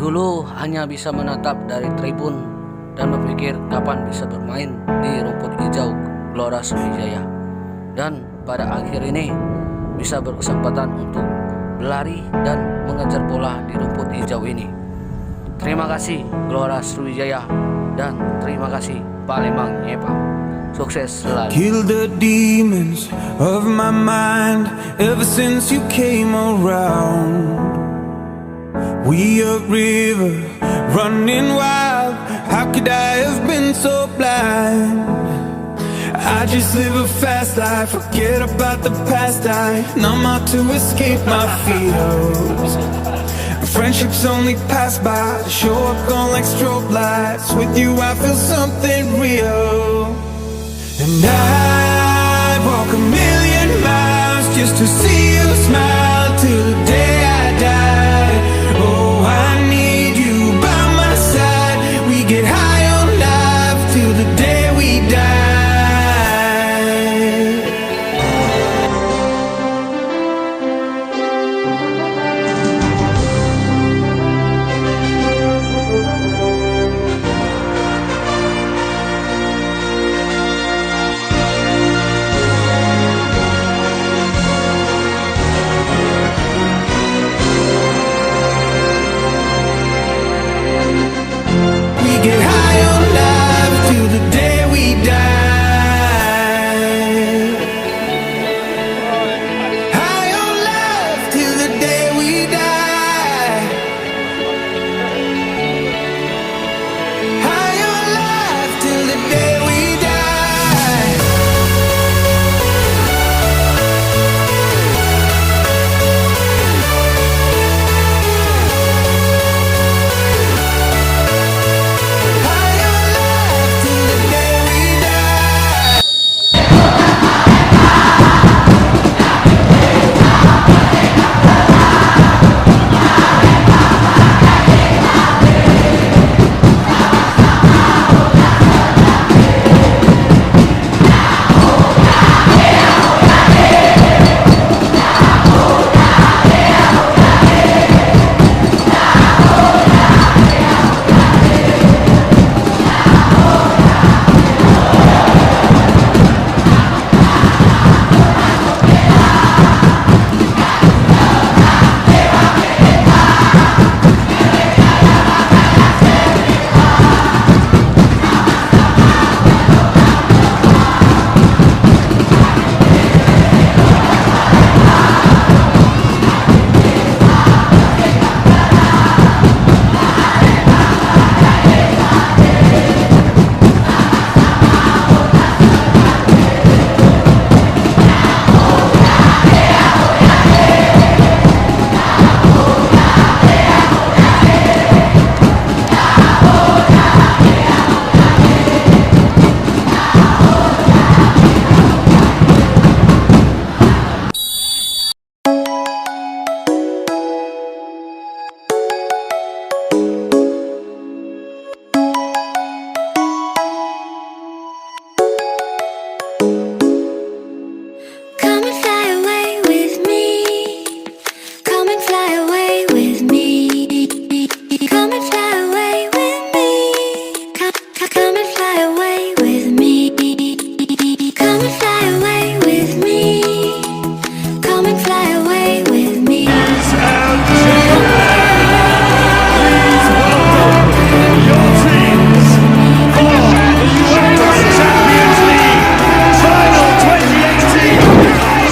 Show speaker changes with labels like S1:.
S1: Dulu hanya bisa menatap dari tribun dan berpikir kapan bisa bermain di rumput hijau Gelora Sriwijaya. Dan pada akhir ini bisa berkesempatan untuk berlari dan mengejar bola di rumput hijau ini. Terima kasih Gelora Sriwijaya dan terima kasih Palembang Nyepa. Sukses selalu.
S2: Kill the demons of my mind ever since you came around. We a river running wild. How could I have been so blind? I just live a fast life, forget about the past. I numb out to escape my fears. Friendships only pass by, show up gone like strobe lights. With you I feel something